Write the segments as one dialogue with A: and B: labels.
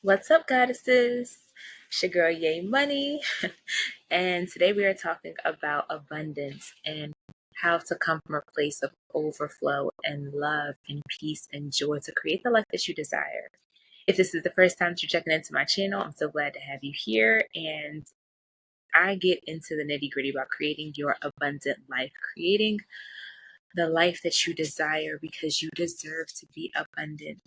A: What's up, goddesses? It's your girl, Yay Money, and today we are talking about abundance and how to come from a place of overflow and love and peace and joy to create the life that you desire. If this is the first time that you're checking into my channel, I'm so glad to have you here. And I get into the nitty gritty about creating your abundant life, creating the life that you desire because you deserve to be abundant.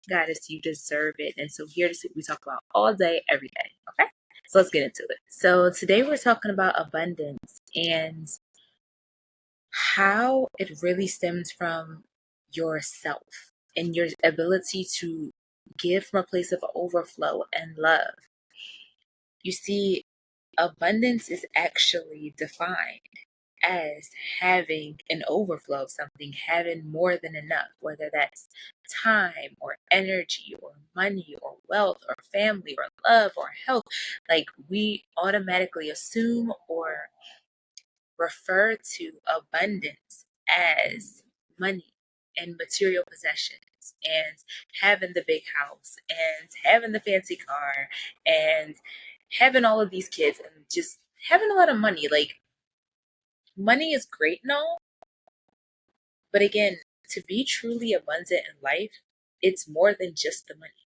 A: Goddess, you deserve it. And so here is what we talk about all day, every day. Okay? So let's get into it. So today we're talking about abundance and how it really stems from yourself and your ability to give from a place of overflow and love. You see, abundance is actually defined as having an overflow of something, having more than enough, whether that's time or energy or money or wealth or family or love or health. Like we automatically assume or refer to abundance as money and material possessions and having the big house and having the fancy car and having all of these kids and just having a lot of money. Like money is great and all, but again, to be truly abundant in life, it's more than just the money.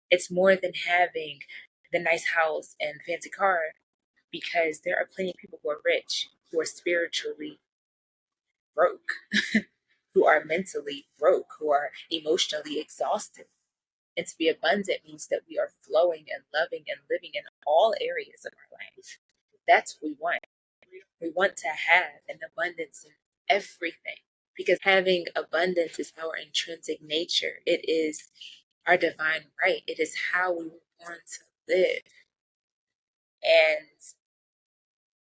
A: It's more than having the nice house and fancy car, because there are plenty of people who are rich, who are spiritually broke, who are mentally broke, who are emotionally exhausted. And to be abundant means that we are flowing and loving and living in all areas of our life. That's what we want. We want to have an abundance in everything because having abundance is our intrinsic nature. It is our divine right. It is how we were born to live. And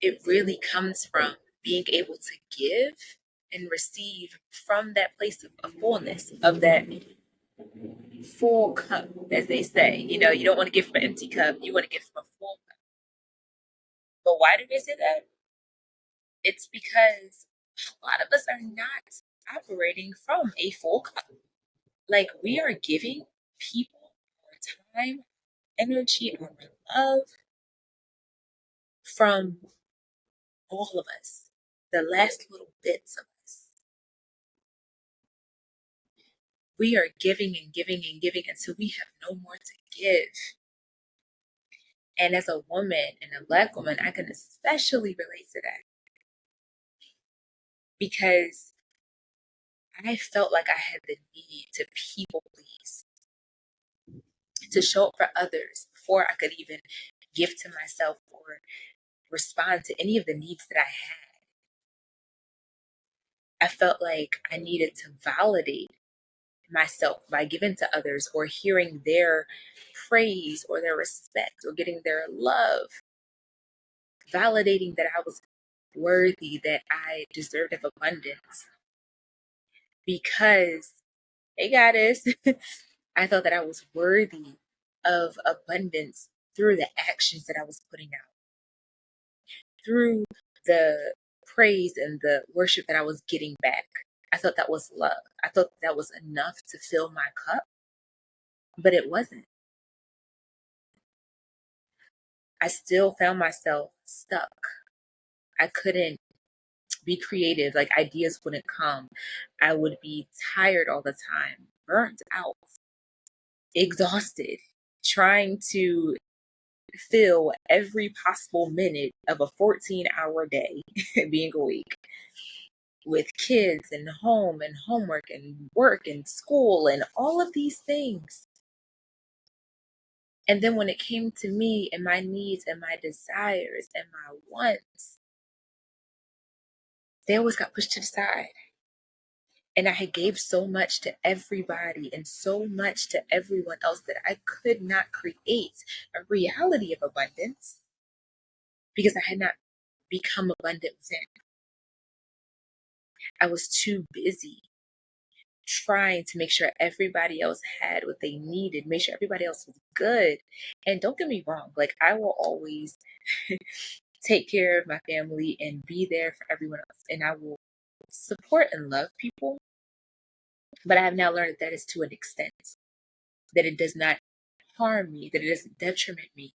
A: it really comes from being able to give and receive from that place of fullness, of that full cup, as they say. You don't want to give from an empty cup, you want to give from a full cup. But why do they say that? It's because a lot of us are not operating from a full cup. Like we are giving people our time, energy, our love from all of us, the last little bits of us. We are giving and giving and giving until we have no more to give. And as a woman and a Black woman, I can especially relate to that because I felt like I had the need to people please, to show up for others before I could even give to myself or respond to any of the needs that I had. I felt like I needed to validate myself by giving to others or hearing their praise or their respect or getting their love, validating that I was worthy, that I deserved of abundance. Because, hey goddess, I thought that I was worthy of abundance through the actions that I was putting out, through the praise and the worship that I was getting back. I thought that was love. I thought that was enough to fill my cup, but it wasn't. I still found myself stuck. I couldn't be creative, like ideas wouldn't come. I would be tired all the time, burnt out, exhausted, trying to fill every possible minute of a 14-hour day being awake with kids and home and homework and work and school and all of these things. And then when it came to me and my needs and my desires and my wants, they always got pushed to the side. And I had gave so much to everybody and so much to everyone else that I could not create a reality of abundance because I had not become abundant within. I was too busy trying to make sure everybody else had what they needed, make sure everybody else was good. And don't get me wrong, like I will always take care of my family and be there for everyone else. And I will support and love people. But I have now learned that is to an extent, that it does not harm me, that it doesn't detriment me.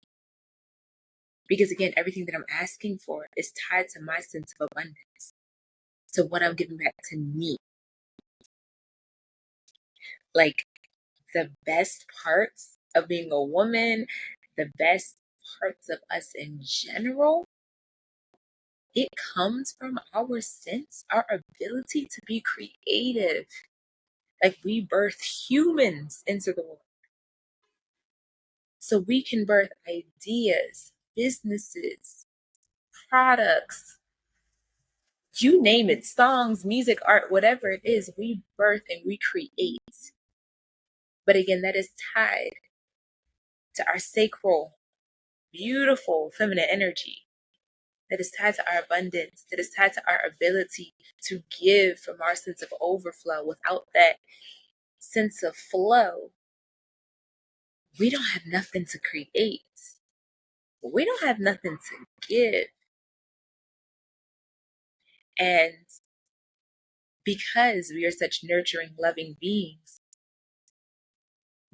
A: Because again, everything that I'm asking for is tied to my sense of abundance, to what I'm giving back to me. Like, the best parts of being a woman, the best parts of us in general, it comes from our sense, our ability to be creative. Like, we birth humans into the world. So we can birth ideas, businesses, products, you name it, songs, music, art, whatever it is, we birth and we create. But again, that is tied to our sacral, beautiful feminine energy. That is tied to our abundance. That is tied to our ability to give from our sense of overflow. Without that sense of flow, we don't have nothing to create. We don't have nothing to give. And because we are such nurturing, loving beings,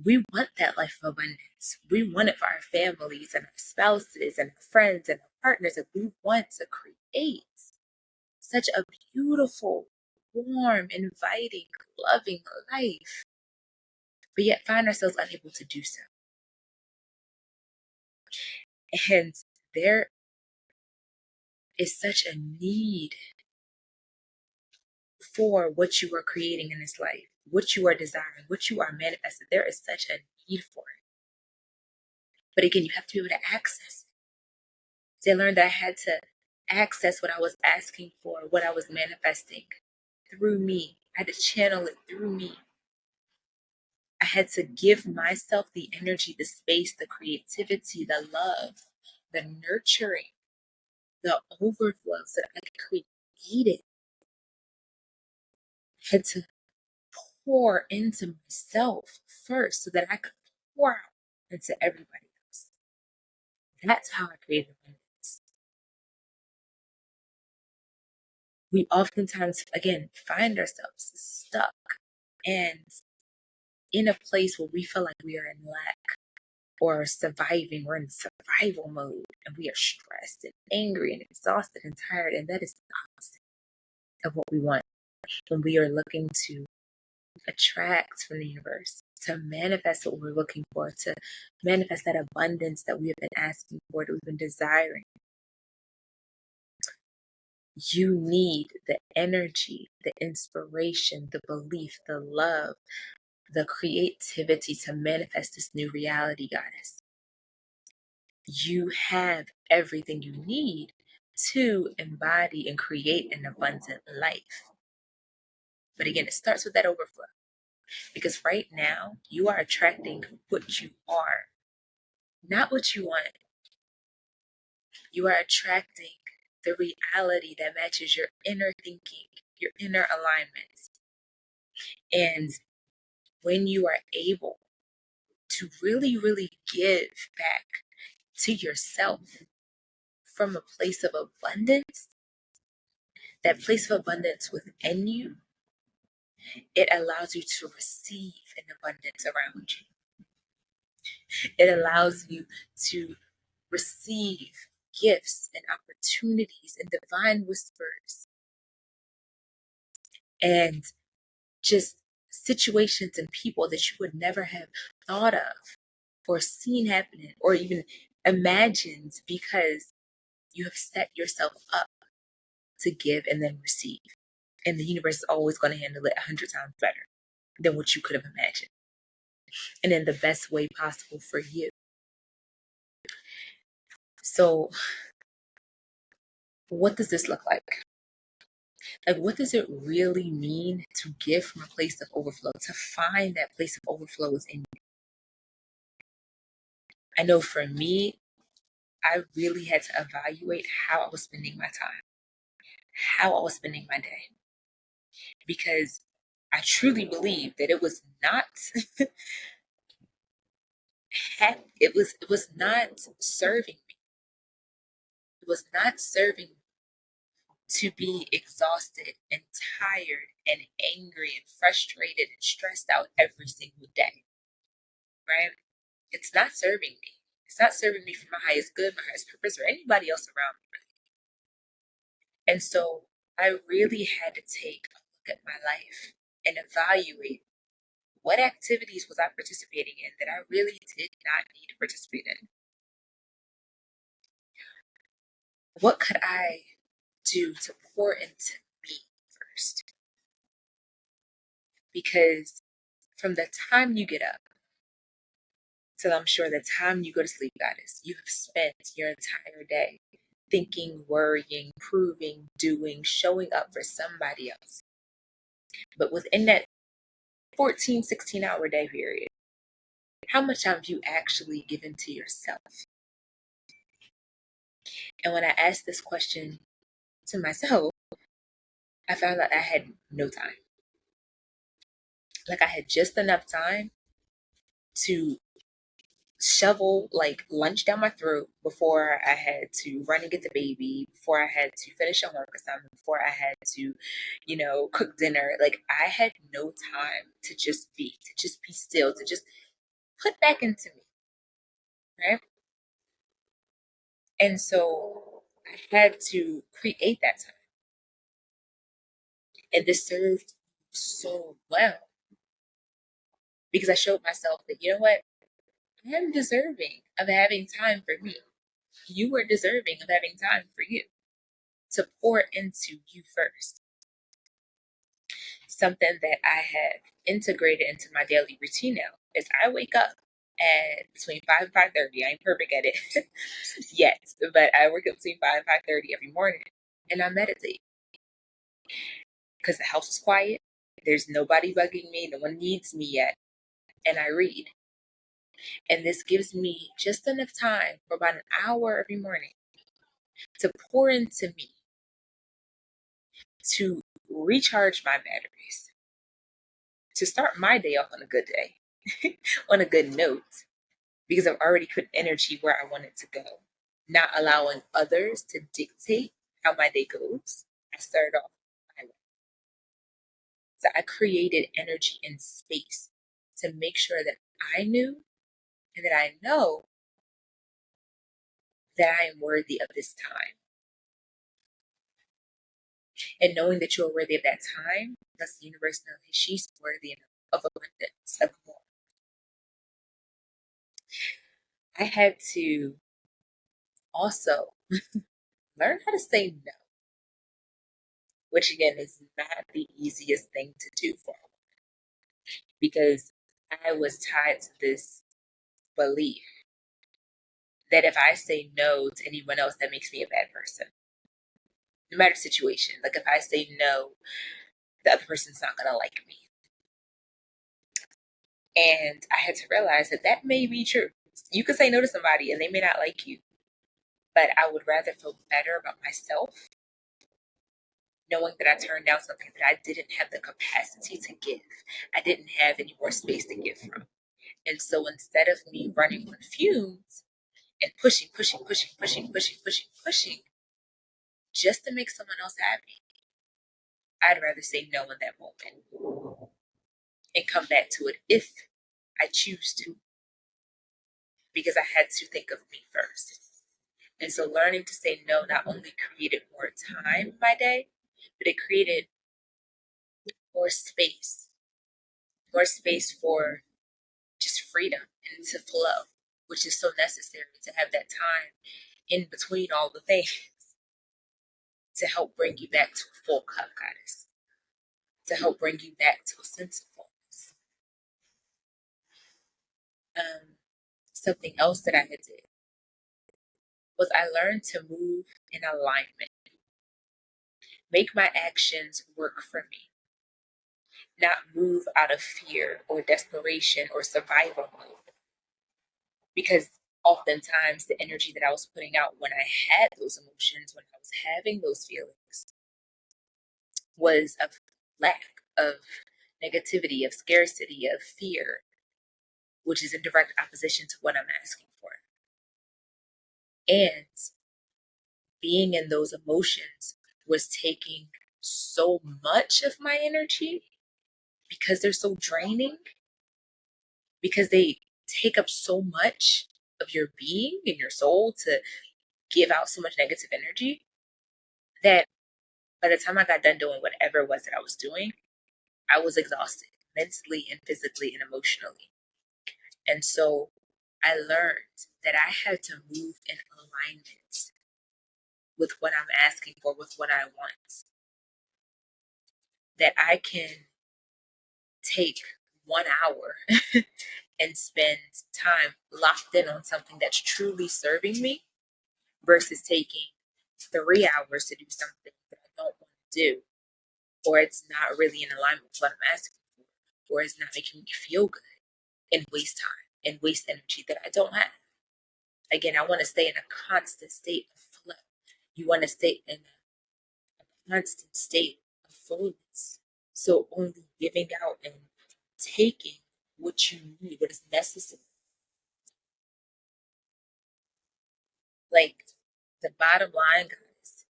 A: we want that life of abundance. We want it for our families and our spouses and our friends and our partners. And we want to create such a beautiful, warm, inviting, loving life, but yet find ourselves unable to do so. And there is such a need for what you are creating in this life, what you are desiring, what you are manifesting. There is such a need for it. But again, you have to be able to access it. So I learned that I had to access what I was asking for, what I was manifesting through me. I had to channel it through me. I had to give myself the energy, the space, the creativity, the love, the nurturing, the overflow so that I could create it. I had to pour into myself first so that I could pour out into everybody else. That's how I created abundance. We oftentimes, again, find ourselves stuck and in a place where we feel like we are in lack or surviving. We're in survival mode and we are stressed and angry and exhausted and tired. And that is the opposite of what we want when we are looking to attract from the universe, to manifest what we're looking for, to manifest that abundance that we have been asking for, that we've been desiring. You need the energy, the inspiration, the belief, the love, the creativity to manifest this new reality, goddess. You have everything you need to embody and create an abundant life. But again, it starts with that overflow. Because right now, you are attracting what you are, not what you want. You are attracting the reality that matches your inner thinking, your inner alignment. And when you are able to really, really give back to yourself from a place of abundance, that place of abundance within you, it allows you to receive an abundance around you. It allows you to receive gifts and opportunities and divine whispers and just situations and people that you would never have thought of or seen happening or even imagined, because you have set yourself up to give and then receive. And the universe is always going to handle it 100 times better than what you could have imagined, and in the best way possible for you. So, what does this look like? Like, what does it really mean to give from a place of overflow, to find that place of overflow within you? I know for me, I really had to evaluate how I was spending my time, how I was spending my day, because I truly believe that it was not it was not serving me. It was not serving me to be exhausted and tired and angry and frustrated and stressed out every single day, right? It's not serving me. It's not serving me for my highest good, my highest purpose, or anybody else around me. And so I really had to take a look at my life and evaluate what activities was I participating in that I really did not need to participate in. What could I do to pour into me first? Because from the time you get up till I'm sure the time you go to sleep, goddess, you have spent your entire day thinking, worrying, proving, doing, showing up for somebody else. But within that 14, 16-hour day period, how much have you actually given to yourself? And when I asked this question to myself, I found out I had no time. Like I had just enough time to shovel like lunch down my throat before I had to run and get the baby, before I had to finish a homework assignment, before I had to, cook dinner. Like I had no time to just be still, to just put back into me, right? And so I had to create that time. And this served so well because I showed myself that, you know what? I am deserving of having time for me. You are deserving of having time for you to pour into you first. Something that I have integrated into my daily routine now is I wake up at between 5 and 5:30. I ain't perfect at it yet, but I wake up between 5 and 5:30 every morning and I meditate because the house is quiet. There's nobody bugging me. No one needs me yet. And I read. And this gives me just enough time for about an hour every morning to pour into me, to recharge my batteries, to start my day off on a good day, on a good note, because I've already put energy where I want it to go, not allowing others to dictate how my day goes. I started off my way. So I created energy and space to make sure that I knew and that I know that I am worthy of this time. And knowing that you're worthy of that time, that's the universe knowing she's worthy of abundance, of more. I had to also learn how to say no, which again is not the easiest thing to do for me because I was tied to this belief that if I say no to anyone else, that makes me a bad person. No matter the situation, like if I say no, the other person's not gonna like me. And I had to realize that that may be true. You could say no to somebody and they may not like you, but I would rather feel better about myself knowing that I turned down something that I didn't have the capacity to give. I didn't have any more space to give from. And so instead of me running on fumes and pushing, just to make someone else happy, I'd rather say no in that moment and come back to it if I choose to, because I had to think of me first. And so learning to say no not only created more time in my day, but it created more space for just freedom and to flow, which is so necessary to have that time in between all the things to help bring you back to a full cup, goddess, to help bring you back to a sense of fullness. Something else that I had did was I learned to move in alignment, make my actions work for me, not move out of fear or desperation or survival mode. Because oftentimes the energy that I was putting out when I had those emotions, when I was having those feelings, was of lack, of negativity, of scarcity, of fear, which is in direct opposition to what I'm asking for. And being in those emotions was taking so much of my energy because they're so draining, because they take up so much of your being and your soul to give out so much negative energy that by the time I got done doing whatever it was that I was doing, I was exhausted mentally and physically and emotionally. And so I learned that I had to move in alignment with what I'm asking for, with what I want. That I can take 1 hour and spend time locked in on something that's truly serving me versus taking 3 hours to do something that I don't want to do, or it's not really in alignment with what I'm asking for, or it's not making me feel good, and waste time and waste energy that I don't have. Again, I want to stay in a constant state of flow. You want to stay in a constant state of fullness. So only giving out and taking what you need, what is necessary. Like, the bottom line, guys,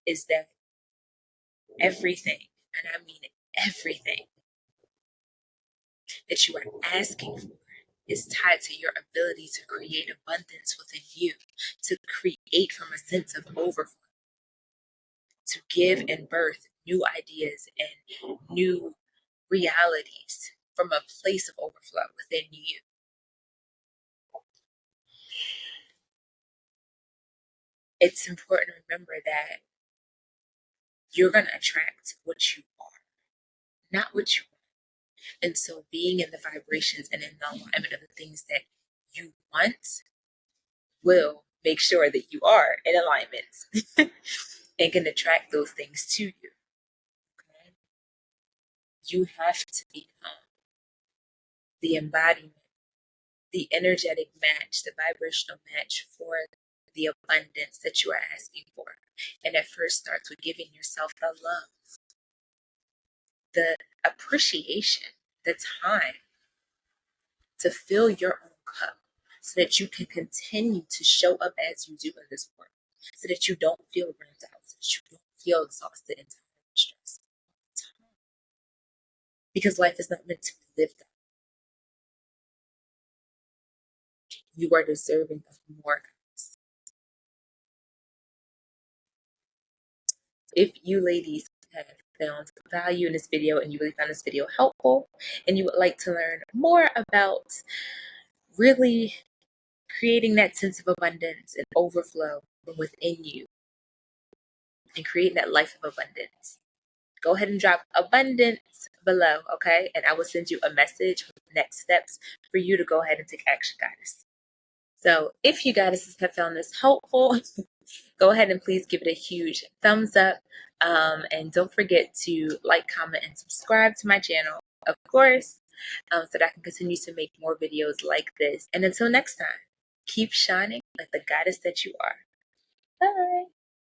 A: is that everything, and I mean everything, that you are asking for is tied to your ability to create abundance within you, to create from a sense of overflow, to give and birth new ideas and new realities from a place of overflow within you. It's important to remember that you're going to attract what you are, not what you want. And so being in the vibrations and in the alignment of the things that you want will make sure that you are in alignment and can attract those things to you. Okay? You have to become the embodiment, the energetic match, the vibrational match for the abundance that you are asking for. And it first starts with giving yourself the love, the appreciation, the time to fill your own cup so that you can continue to show up as you do in this world, so that you don't feel burnt out, so that you don't feel exhausted and tired and stressed. Because life is not meant to be lived on. You are deserving of more, guys. If you ladies have found value in this video and you really found this video helpful and you would like to learn more about really creating that sense of abundance and overflow from within you and creating that life of abundance, go ahead and drop abundance below, okay? And I will send you a message with next steps for you to go ahead and take action, guys. So if you guys have found this helpful, go ahead and please give it a huge thumbs up. And don't forget to like, comment, and subscribe to my channel, of course, so that I can continue to make more videos like this. And until next time, keep shining like the goddess that you are. Bye.